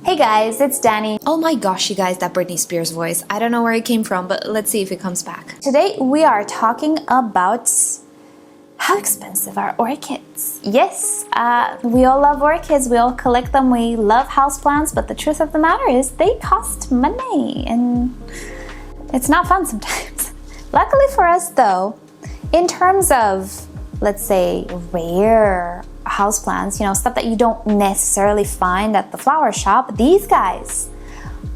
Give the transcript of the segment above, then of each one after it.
Hey guys, it's Danny. Oh my gosh, you guys, that Britney Spears voice. I don't know where it came from, but let's see if it comes back. Today we are talking about how expensive are orchids. Yes, we all love orchids, we all collect them, we love houseplants, but the truth of the matter is they cost money and it's not fun sometimes. Luckily for us though, in terms of, let's say, rare houseplants, stuff that you don't necessarily find at the flower shop, these guys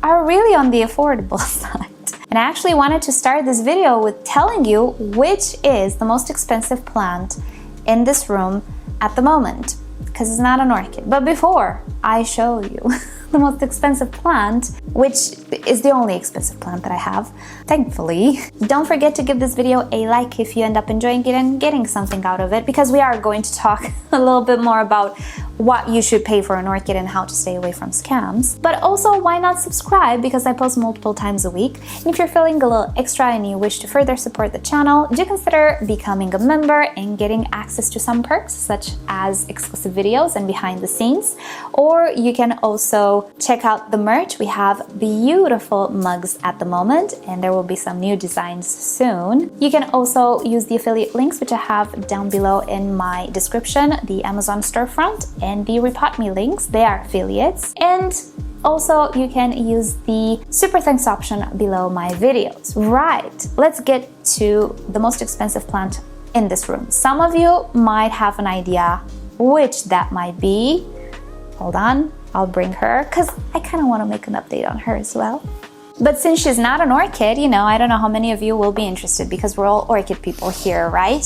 are really on the affordable side. And I actually wanted to start this video with telling you which is the most expensive plant in this room at the moment, because it's not an orchid. But before I show you the most expensive plant, which is the only expensive plant that I have, thankfully, don't forget to give this video a like if you end up enjoying it and getting something out of it, because we are going to talk a little bit more about what you should pay for an orchid and how to stay away from scams. But also, why not subscribe, because I post multiple times a week. And if you're feeling a little extra and you wish to further support the channel, do consider becoming a member and getting access to some perks such as exclusive videos and behind the scenes. Or you can also check out the merch. We have beautiful mugs at the moment and there will be some new designs soon. You can also use the affiliate links which I have down below in my description, the Amazon storefront and the Repot Me links. They are affiliates. And also you can use the super thanks option below my videos. Right, let's get to the most expensive plant in this room. Some of you might have an idea which that might be. Hold on, I'll bring her because I kind of want to make an update on her as well. But since she's not an orchid, I don't know how many of you will be interested because we're all orchid people here, right?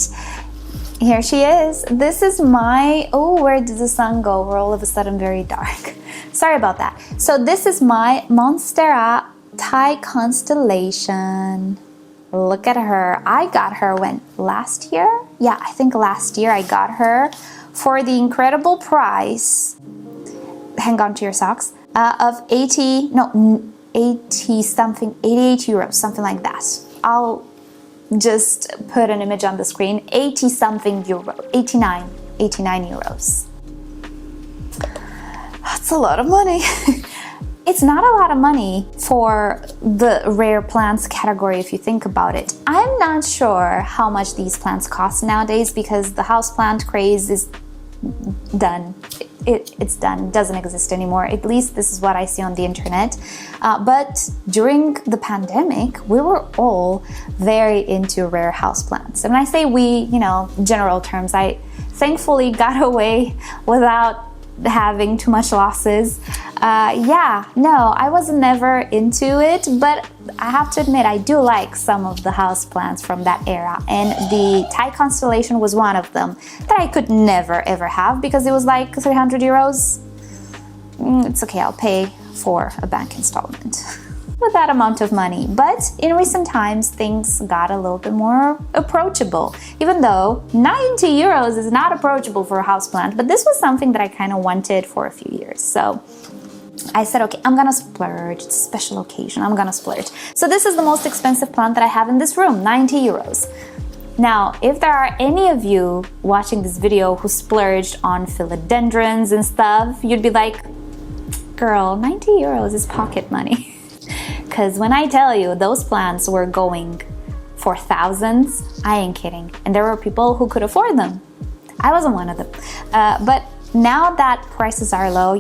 Here she is. This is my, oh, where did the sun go? We're all of a sudden very dark. Sorry about that. So this is my Monstera Thai Constellation. Look at her. I got her when? Last year? Yeah, I think last year I got her for the incredible price, hang on to your socks, of 88 euros, something like that. I'll just put an image on the screen. 80 something euro, 89 euros. That's a lot of money. It's not a lot of money for the rare plants category if you think about it. I'm not sure how much these plants cost nowadays because the houseplant craze is done. It's done, it doesn't exist anymore. At least this is what I see on the internet. But during the pandemic, we were all very into rare houseplants. And when I say we, general terms, I thankfully got away without having too much losses. I was never into it, but I have to admit I do like some of the houseplants from that era, and the Thai Constellation was one of them that I could never ever have because it was like 300 euros. It's okay, I'll pay for a bank installment with that amount of money. But in recent times, things got a little bit more approachable, even though 90 euros is not approachable for a houseplant, but this was something that I kind of wanted for a few years. So I said, okay, I'm gonna splurge. It's a special occasion, I'm gonna splurge. So this is the most expensive plant that I have in this room, 90 euros. Now, if there are any of you watching this video who splurged on philodendrons and stuff, you'd be like, girl, 90 euros is pocket money. Because when I tell you those plants were going for thousands, I ain't kidding. And there were people who could afford them. I wasn't one of them. But now that prices are low,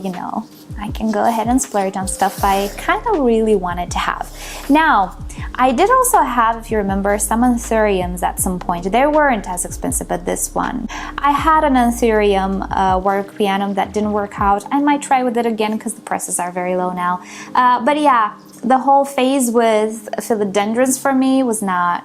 I can go ahead and splurge on stuff I kind of really wanted to have. Now, I did also have, if you remember, some anthuriums at some point. They weren't as expensive as this one. I had an anthurium Warwickpianum that didn't work out. I might try with it again because the prices are very low now. But yeah, the whole phase with philodendrons for me was not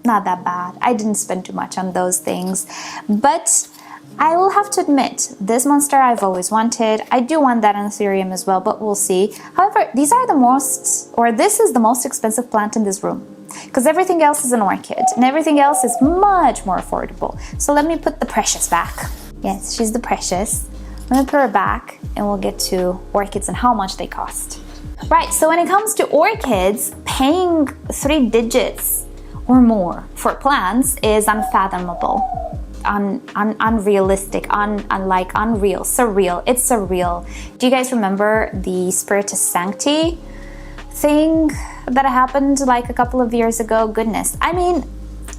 that bad. I didn't spend too much on those things. But I will have to admit, this monster I've always wanted. I do want that anthurium as well, but we'll see. However, this is the most expensive plant in this room, because everything else is an orchid and everything else is much more affordable. So let me put the precious back. Yes, she's the precious. Let me put her back and we'll get to orchids and how much they cost. Right, so when it comes to orchids, paying 3 digits or more for plants is unfathomable. unrealistic, unreal, surreal. It's surreal. Do you guys remember the Spiritus Sancti thing that happened like a couple of years ago? Goodness. I mean,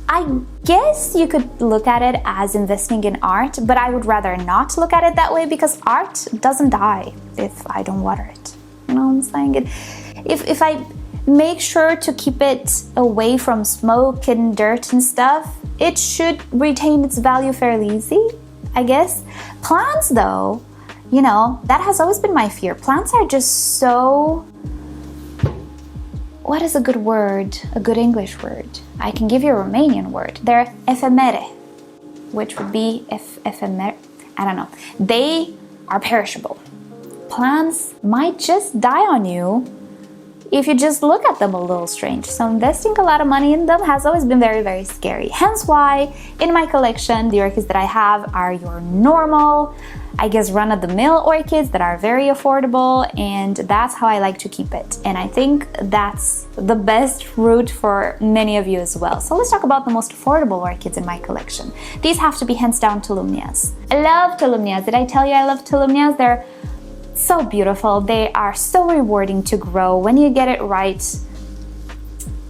I guess you could look at it as investing in art, but I would rather not look at it that way because art doesn't die if I don't water it. You know what I'm saying? If I make sure to keep it away from smoke and dirt and stuff, it should retain its value fairly easy, I guess. Plants, though, you know, that has always been my fear. Plants are just so... What is a good word? A good English word? I can give you a Romanian word. They're ephemere, which would be ephemer. I don't know. They are perishable. Plants might just die on you if you just look at them a little strange. So investing a lot of money in them has always been very, very scary. Hence why in my collection, the orchids that I have are your normal, I guess, run-of-the-mill orchids that are very affordable, and that's how I like to keep it. And I think that's the best route for many of you as well. So let's talk about the most affordable orchids in my collection. These have to be hands down Tolumnias. I love Tolumnias. Did I tell you I love Tolumnias? They're so beautiful. They are so rewarding to grow when you get it right.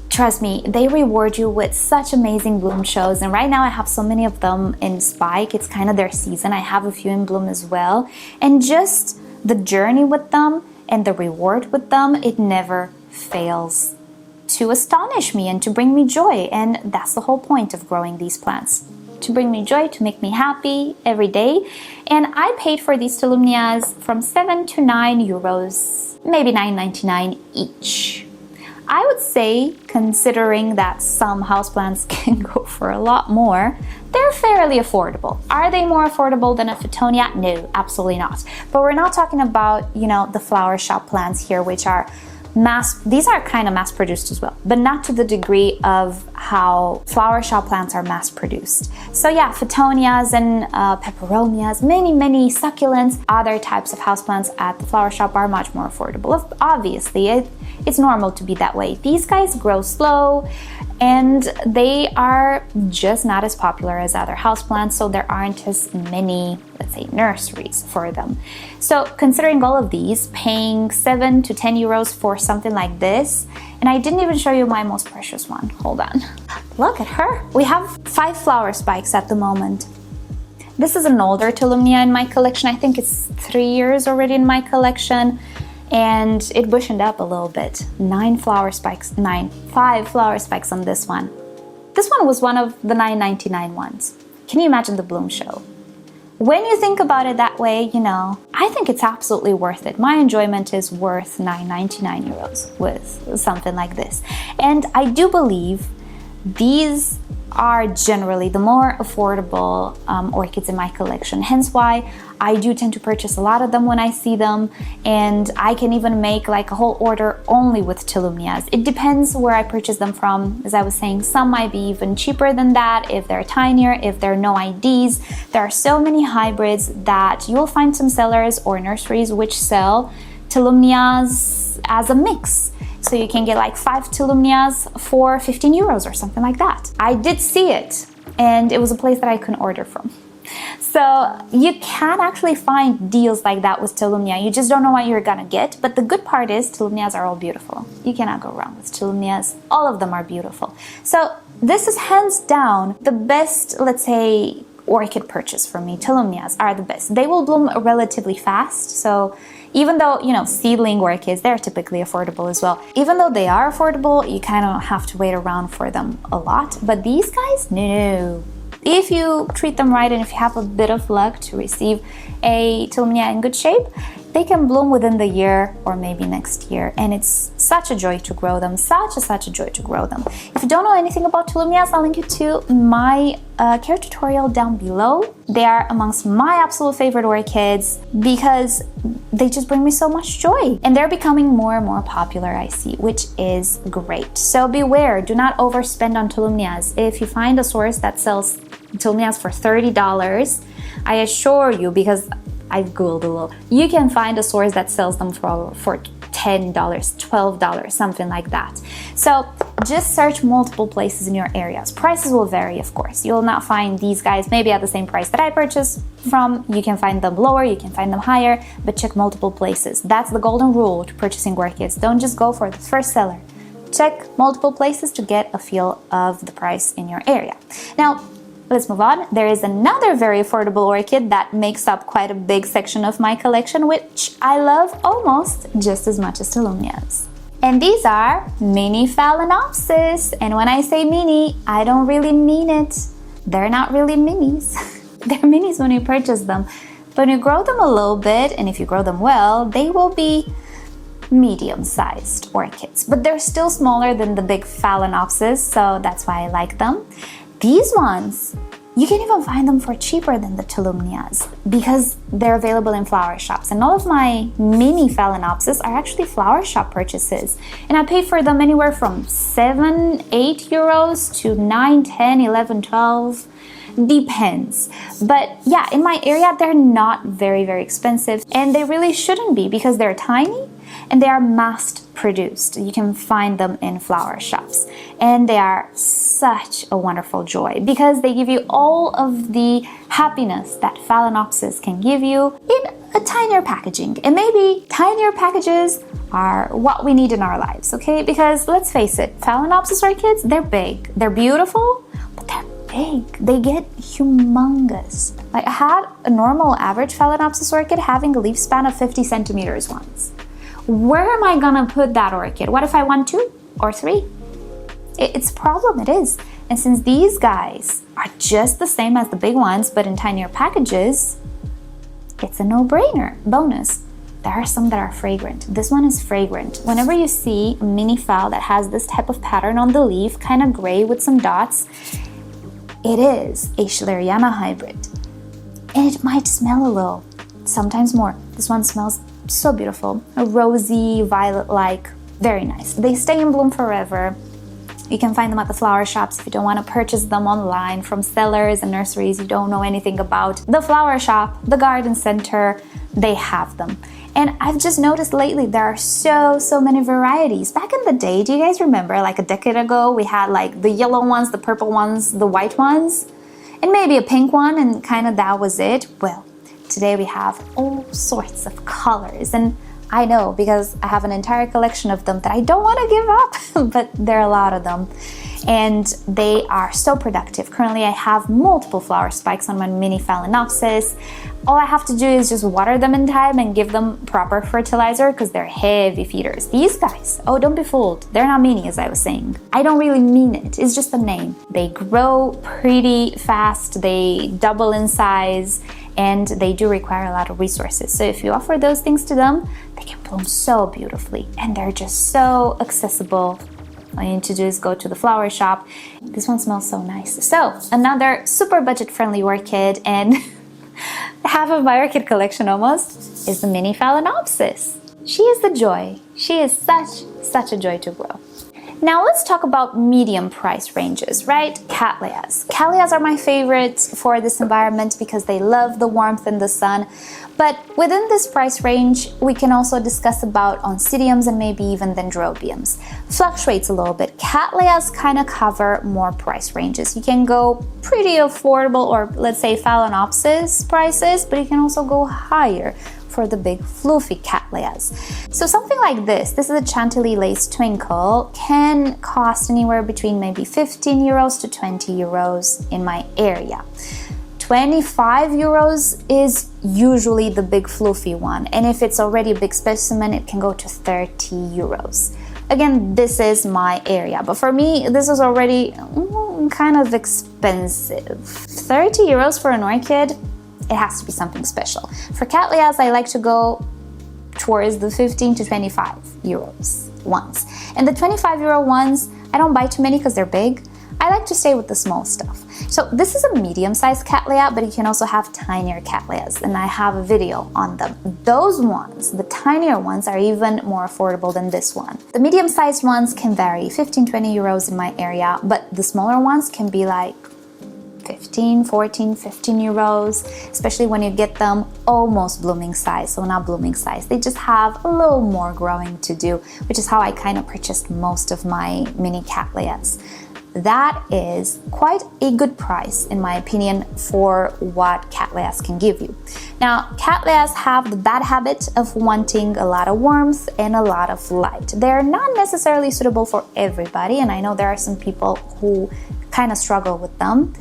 Trust me, they reward you with such amazing bloom shows. And right now I have so many of them in spike. It's kind of their season. I have a few in bloom as well. And just the journey with them and the reward with them, it never fails to astonish me and to bring me joy. And that's the whole point of growing these plants. To bring me joy, to make me happy every day. And I paid for these Tolumnias from 7 to 9 euros, maybe 9.99 each. I would say, considering that some houseplants can go for a lot more, they're fairly affordable. Are they more affordable than a Fittonia? No, absolutely not. But we're not talking about, you know, the flower shop plants here, which are these are kind of mass-produced as well, but not to the degree of how flower shop plants are mass-produced. So yeah, Fittonias and peperomias, many succulents, other types of houseplants at the flower shop are much more affordable. Obviously, it's normal to be that way. These guys grow slow, and they are just not as popular as other houseplants, so there aren't as many, let's say, nurseries for them. So considering all of these, paying 7 to 10 euros for something like this, and I didn't even show you my most precious one. Hold on. Look at her. We have 5 flower spikes at the moment. This is an older Tolumnia in my collection. I think it's 3 years already in my collection. And it bushened up a little bit. 5 flower spikes on this one. This one was one of the 9.99 ones. Can you imagine the bloom show? When you think about it that way, you know, I think it's absolutely worth it. My enjoyment is worth 9.99 euros with something like this. And I do believe these are generally the more affordable orchids in my collection. Hence why I do tend to purchase a lot of them when I see them, and I can even make like a whole order only with Tolumnias. It depends where I purchase them from. As I was saying, some might be even cheaper than that if they're tinier, if there are no IDs. There are so many hybrids that you'll find some sellers or nurseries which sell Tolumnias as a mix. So you can get like 5 Tolumnias for 15 euros or something like that. I did see it, and it was a place that I couldn't order from. So you can actually find deals like that with Tolumnia. You just don't know what you're gonna get. But the good part is Tolumnias are all beautiful. You cannot go wrong with Tolumnias. All of them are beautiful. So this is hands down the best, let's say, orchid purchase for me. Tolumnias are the best. They will bloom relatively fast. So even though, you know, seedling orchids, they're typically affordable as well. Even though they are affordable, you kind of have to wait around for them a lot. But these guys, no. If you treat them right and if you have a bit of luck to receive a Tolumnia in good shape, they can bloom within the year or maybe next year. And it's such a joy to grow them, such a joy to grow them. If you don't know anything about Tolumnias, I'll link you to my care tutorial down below. They are amongst my absolute favorite orchids because they just bring me so much joy. And they're becoming more and more popular, I see, which is great. So beware, do not overspend on Tolumnias. If you find a source that sells Tolumnias for $30, I assure you, because I've Googled a little, you can find a source that sells them for $10, $12, something like that. So Just search multiple places in your areas. Prices will vary, of course. You'll not find these guys maybe at the same price that I purchased from. You can find them lower, you can find them higher, but check multiple places. That's the golden rule to purchasing orchids. Don't just go for the first seller. Check multiple places to get a feel of the price in your area. Now, let's move on. There is another very affordable orchid that makes up quite a big section of my collection, which I love almost just as much as Tolumnias. And these are mini Phalaenopsis. And when I say mini, I don't really mean it. They're not really minis. They're minis when you purchase them. But when you grow them a little bit, and if you grow them well, they will be medium-sized orchids. But they're still smaller than the big Phalaenopsis, so that's why I like them. These ones, you can even find them for cheaper than the Tolumnias because they're available in flower shops. And all of my mini Phalaenopsis are actually flower shop purchases. And I pay for them anywhere from 7, 8 euros to 9, 10, 11, 12. Depends. But yeah, in my area, they're not very, very expensive. And they really shouldn't be because they're tiny and they are mass produced. You can find them in flower shops. And they are such a wonderful joy because they give you all of the happiness that Phalaenopsis can give you in a tinier packaging. And maybe tinier packages are what we need in our lives, okay? Because let's face it, Phalaenopsis orchids, they're big. They're beautiful, but they're big. They get humongous. Like I had a normal average Phalaenopsis orchid having a leaf span of 50 centimeters once. Where am I gonna put that orchid? What if I want 2 or 3? It's a problem, it is. And since these guys are just the same as the big ones, but in tinier packages, it's a no-brainer. Bonus, there are some that are fragrant. This one is fragrant. Whenever you see a mini phal that has this type of pattern on the leaf, kind of gray with some dots, it is a Schilleriana hybrid. And it might smell a little, sometimes more. This one smells so beautiful, a rosy, violet-like, very nice. They stay in bloom forever. You can find them at the flower shops if you don't want to purchase them online from sellers and nurseries you don't know anything about. The flower shop, the garden center, they have them. And I've just noticed lately there are so many varieties. Back in the day, do you guys remember like a decade ago, we had like the yellow ones, the purple ones, the white ones, and maybe a pink one, and kind of that was it? Well, today we have all sorts of colors, and I know because I have an entire collection of them that I don't want to give up, but there are a lot of them. And they are so productive. Currently, I have multiple flower spikes on my mini Phalaenopsis. All I have to do is just water them in time and give them proper fertilizer because they're heavy feeders. These guys, oh, don't be fooled. They're not mini, as I was saying. I don't really mean it. It's just a name. They grow pretty fast. They double in size. And they do require a lot of resources. So if you offer those things to them, they can bloom so beautifully. And they're just so accessible. All you need to do is go to the flower shop. This one smells so nice. So another super budget-friendly orchid, and half of my orchid collection almost is the mini Phalaenopsis. She is the joy. She is such a joy to grow. Now let's talk about medium price ranges, right? Cattleyas. Cattleyas are my favorite for this environment because they love the warmth and the sun. But within this price range, we can also discuss about oncidiums and maybe even dendrobiums. Fluctuates a little bit. Cattleyas kind of cover more price ranges. You can go pretty affordable, or let's say Phalaenopsis prices, but you can also go higher for the big fluffy Cattleyas. So something like this is a Chantilly Lace Twinkle, can cost anywhere between maybe 15 euros to 20 euros in my area. 25 euros is usually the big fluffy one, and if it's already a big specimen, it can go to 30 euros. Again, this is my area, but for me, this is already kind of expensive. 30 euros for an orchid, it has to be something special. For Cattleyas, I like to go towards the 15 to 25 euros ones. And the 25 euro ones, I don't buy too many because they're big. I like to stay with the small stuff. So this is a medium-sized Cattleya, but you can also have tinier Cattleyas, and I have a video on them. Those ones, the tinier ones, are even more affordable than this one. The medium-sized ones can vary, 15-20 euros in my area, but the smaller ones can be like 15, 14, 15 euros, especially when you get them almost blooming size. So not blooming size, they just have a little more growing to do, which is how I kind of purchased most of my mini Cattleyas. That is quite a good price, in my opinion, for what Cattleyas can give you. Now, Cattleyas have the bad habit of wanting a lot of warmth and a lot of light. They're not necessarily suitable for everybody, and I know there are some people who kind of struggle with them.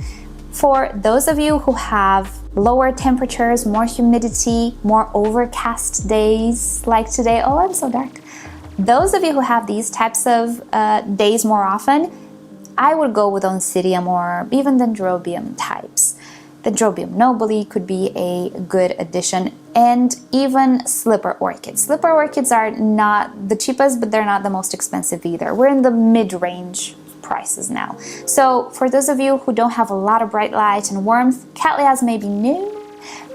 For those of you who have lower temperatures, more humidity, more overcast days like today, oh, I'm so dark. Those of you who have these types of days more often, I would go with Oncidium or even Dendrobium types. Dendrobium nobile could be a good addition, and even slipper orchids. Slipper orchids are not the cheapest, but they're not the most expensive either. We're in the mid-range prices now. So for those of you who don't have a lot of bright light and warmth, Cattleyas may be new.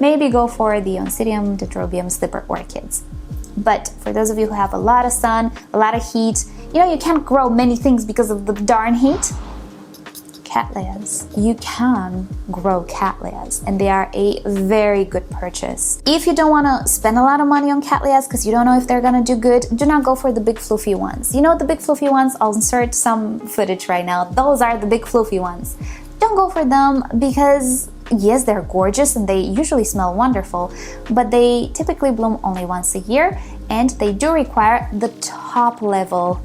Maybe go for the Oncidium, Dendrobium slipper orchids. But for those of you who have a lot of sun, a lot of heat, you know, you can't grow many things because of the darn heat. Cattleyas. You can grow Cattleyas, and they are a very good purchase. If you don't want to spend a lot of money on Cattleyas because you don't know if they're gonna do good, do not go for the big fluffy ones. You know the big fluffy ones? I'll insert some footage right now. Those are the big fluffy ones. Don't go for them because yes, they're gorgeous and they usually smell wonderful, but they typically bloom only once a year, and they do require the top level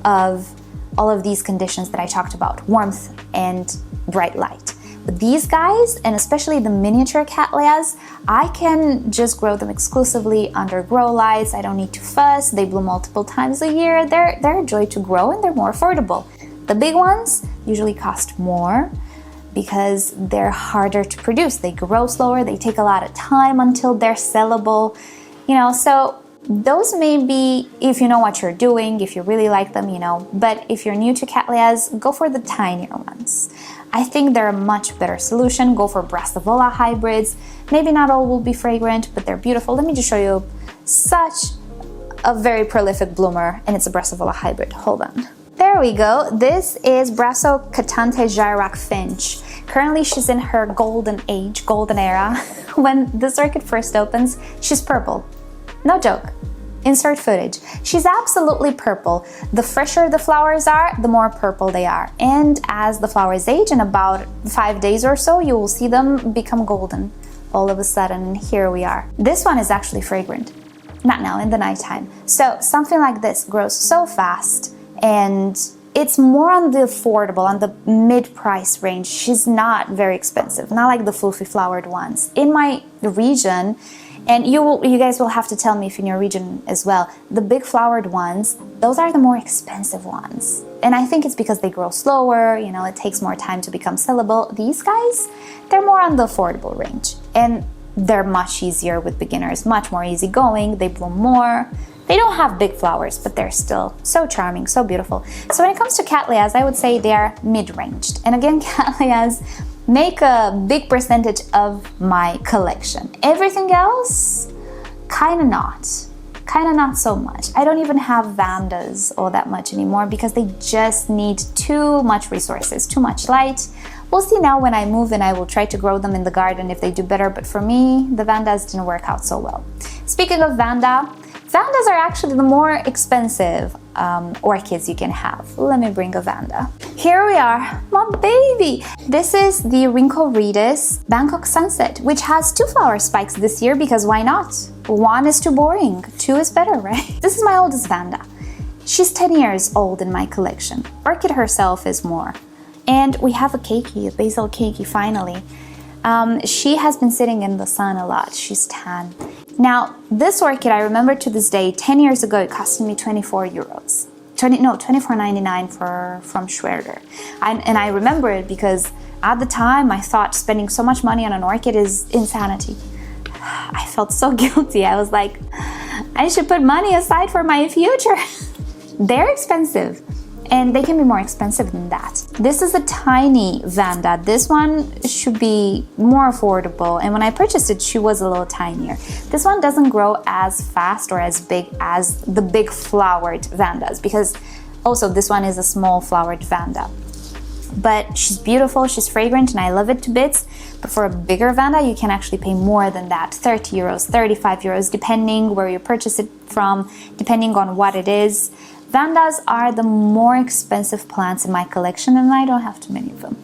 of all of these conditions that I talked about, warmth and bright light. But these guys, and especially the miniature Cattleyas, I can just grow them exclusively under grow lights. I don't need to fuss. They bloom multiple times a year. They're a joy to grow, and they're more affordable. The big ones usually cost more because they're harder to produce. They grow slower, they take a lot of time until they're sellable, you know, so those may be, if you know what you're doing, if you really like them, you know, but if you're new to Cattleyas, go for the tinier ones. I think they're a much better solution. Go for Brassavola hybrids. Maybe not all will be fragrant, but they're beautiful. Let me just show you such a very prolific bloomer, and it's a Brassavola hybrid. Hold on. There we go. This is Brassocatante Gyrock Finch. Currently, she's in her golden age, golden era. When this orchid first opens, she's purple. No joke. Insert footage. She's absolutely purple. The fresher the flowers are, the more purple they are. And as the flowers age, in about 5 days or so, you will see them become golden. All of a sudden, and here we are. This one is actually fragrant. Not now, in the nighttime. So something like this grows so fast, and it's more on the affordable, on the mid-price range. She's not very expensive, not like the fluffy flowered ones. In my region, and you guys will have to tell me if in your region as well, the big flowered ones, those are the more expensive ones. And I think it's because they grow slower, you know, it takes more time to become sellable. These guys, they're more on the affordable range. And they're much easier with beginners, much more easygoing, they bloom more. They don't have big flowers, but they're still so charming, so beautiful. So when it comes to Cattleyas, I would say they are mid-ranged. And again, Cattleyas make a big percentage of my collection. Everything else, kind of not so much. I don't even have Vandas all that much anymore because they just need too much resources, too much light. We'll see now when I move, and I will try to grow them in the garden if they do better, but for me, the Vandas didn't work out so well. Speaking of Vandas are actually the more expensive orchids you can have. Let me bring a Vanda. Here we are, my baby. This is the Rhynchoridis Bangkok Sunset, which has 2 flower spikes this year because why not? 1 is too boring, 2 is better, right? This is my oldest Vanda. She's 10 years old in my collection. Orchid herself is more. And we have a keiki, a basil keiki finally. She has been sitting in the sun a lot. She's tan. Now, this orchid, I remember to this day, 10 years ago, it costed me 24 euros. 24.99 from Schwerder. And I remember it because at the time, I thought spending so much money on an orchid is insanity. I felt so guilty. I was like, I should put money aside for my future. They're expensive. And they can be more expensive than that. This is a tiny Vanda. This one should be more affordable. And when I purchased it, she was a little tinier. This one doesn't grow as fast or as big as the big flowered Vandas, because also this one is a small flowered Vanda. But she's beautiful, she's fragrant, and I love it to bits. But for a bigger Vanda, you can actually pay more than that, 30 euros, 35 euros, depending where you purchase it from, depending on what it is. Vandas are the more expensive plants in my collection, and I don't have too many of them,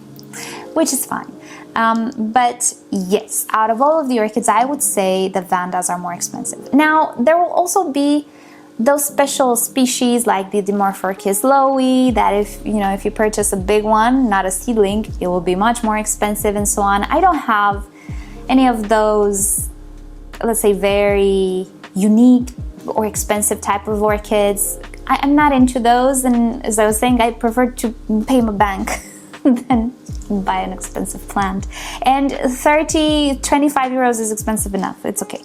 which is fine. But yes, out of all of the orchids, I would say the Vandas are more expensive. Now, there will also be those special species like the Dimorphorchis lowi that if you purchase a big one, not a seedling, it will be much more expensive and so on. I don't have any of those, let's say, very unique or expensive type of orchids. I'm not into those, and as I was saying, I prefer to pay my bank than buy an expensive plant. And 25 euros is expensive enough. It's okay.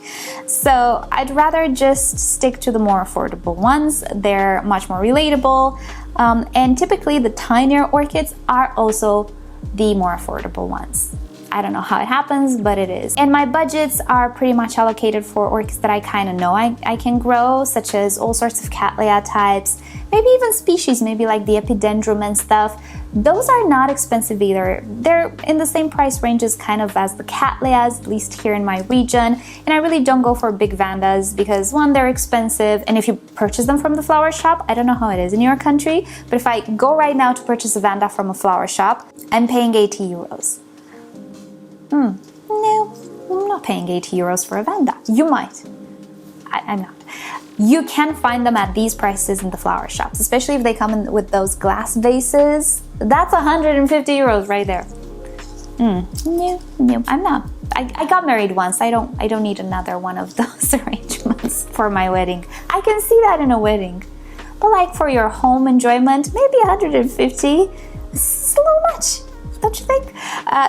So I'd rather just stick to the more affordable ones. They're much more relatable. And typically the tinier orchids are also the more affordable ones. I don't know how it happens, but it is. And my budgets are pretty much allocated for orchids that I kind of know I can grow, such as all sorts of Cattleya types, maybe even species, maybe like the Epidendrum and stuff. Those are not expensive either. They're in the same price ranges kind of as the Cattleyas, at least here in my region. And I really don't go for big Vandas because, one, they're expensive, and if you purchase them from the flower shop, I don't know how it is in your country, but if I go right now to purchase a Vanda from a flower shop, I'm paying 80 euros. No, I'm not paying 80 euros for a Vanda. You might. I'm not. You can find them at these prices in the flower shops, especially if they come in with those glass vases. That's 150 euros right there. No, I'm not. I got married once. I don't need another one of those arrangements for my wedding. I can see that in a wedding. But like for your home enjoyment, maybe 150 is a little much. Don't you think?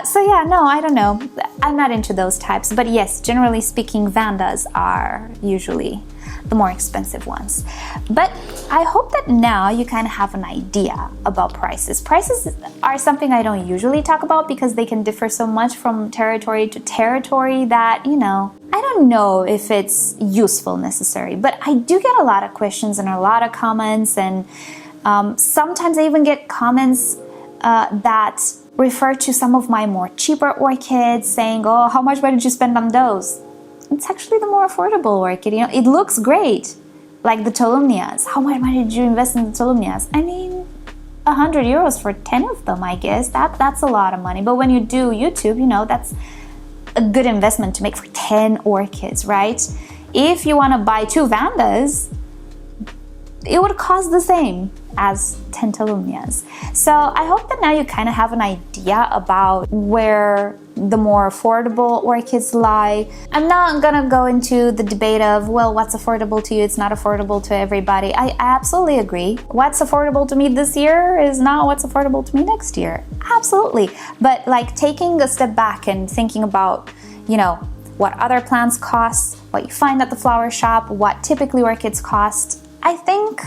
So yeah, no, I don't know. I'm not into those types. But yes, generally speaking, Vandas are usually the more expensive ones. But I hope that now you kind of have an idea about prices. Prices are something I don't usually talk about because they can differ so much from territory to territory that, I don't know if it's useful necessarily. But I do get a lot of questions and a lot of comments, and sometimes I even get comments that refer to some of my more cheaper orchids, saying, oh, how much money did you spend on those? It's actually the more affordable orchid. It looks great, like the Tolumnias. How much money did you invest in the Tolumnias? I mean, 100 euros for 10 of them, I guess. That's a lot of money. But when you do YouTube, that's a good investment to make for 10 orchids, right? If you want to buy 2 Vandas, it would cost the same as 10 Tolumnias. So I hope that now you kind of have an idea about where the more affordable orchids lie. I'm not gonna go into the debate of, well, what's affordable to you, it's not affordable to everybody. I absolutely agree. What's affordable to me this year is not what's affordable to me next year. Absolutely. But like taking a step back and thinking about, what other plants cost, what you find at the flower shop, what typically orchids cost, I think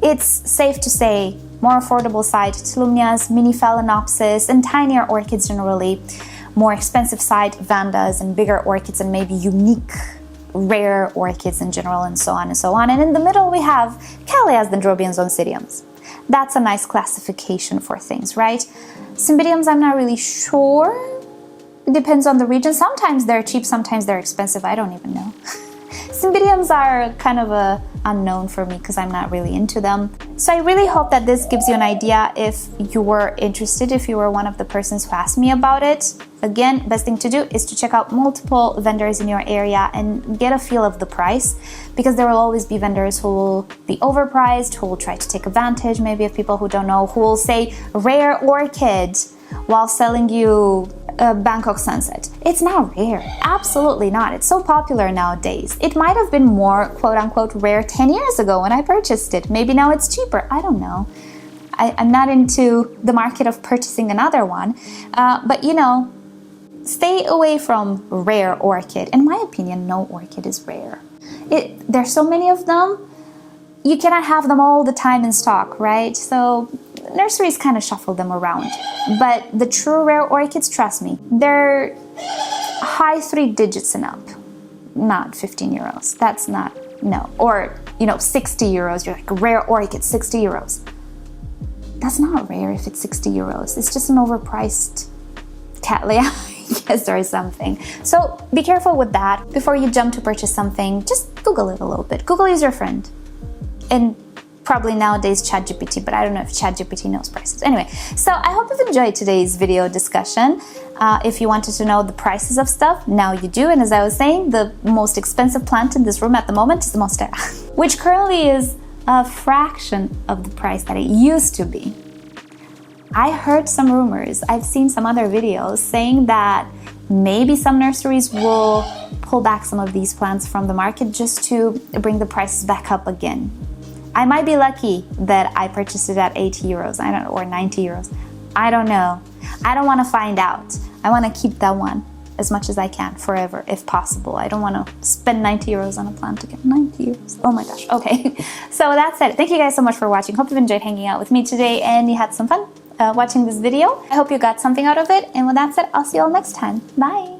it's safe to say more affordable side Tolumnias, mini Phalaenopsis, and tinier orchids generally. More expensive side Vandas and bigger orchids and maybe unique, rare orchids in general, and so on and so on. And in the middle we have Callias, Dendrobiums, Oncidiums. That's a nice classification for things, right? Cymbidiums, I'm not really sure. It depends on the region. Sometimes they're cheap, sometimes they're expensive. I don't even know. Cymbidiums are kind of a unknown for me because I'm not really into them. So I really hope that this gives you an idea if you were interested, if you were one of the persons who asked me about it. Again, best thing to do is to check out multiple vendors in your area and get a feel of the price, because there will always be vendors who will be overpriced, who will try to take advantage maybe of people who don't know, who will say rare orchid while selling you Bangkok Sunset. It's not rare. Absolutely not. It's so popular nowadays. It might have been more quote-unquote rare 10 years ago when I purchased it. Maybe now it's cheaper. I don't know. I'm not into the market of purchasing another one. But stay away from rare orchid. In my opinion, no orchid is rare. There's so many of them. You cannot have them all the time in stock, right? So nurseries kind of shuffle them around. But the true rare orchids, trust me, they're high 3 digits and up. Not 15 euros. That's not, no. Or, 60 euros. You're like, rare orchid, 60 euros. that's not rare if it's 60 euros. It's just an overpriced Cattleya, I guess, or something. So be careful with that. Before you jump to purchase something, just Google it a little bit. Google is your friend. And probably nowadays ChatGPT, but I don't know if ChatGPT knows prices. Anyway, so I hope you've enjoyed today's video discussion. If you wanted to know the prices of stuff, now you do. And as I was saying, the most expensive plant in this room at the moment is the Monstera, which currently is a fraction of the price that it used to be. I heard some rumors, I've seen some other videos saying that maybe some nurseries will pull back some of these plants from the market just to bring the prices back up again. I might be lucky that I purchased it at 80 euros, I don't know, or 90 euros. I don't know. I don't want to find out. I want to keep that one as much as I can forever, if possible. I don't want to spend 90 euros on a plant again. 90 euros. Oh my gosh. Okay. So that's it. Thank you guys so much for watching. Hope you've enjoyed hanging out with me today and you had some fun watching this video. I hope you got something out of it. And with that said, I'll see you all next time. Bye.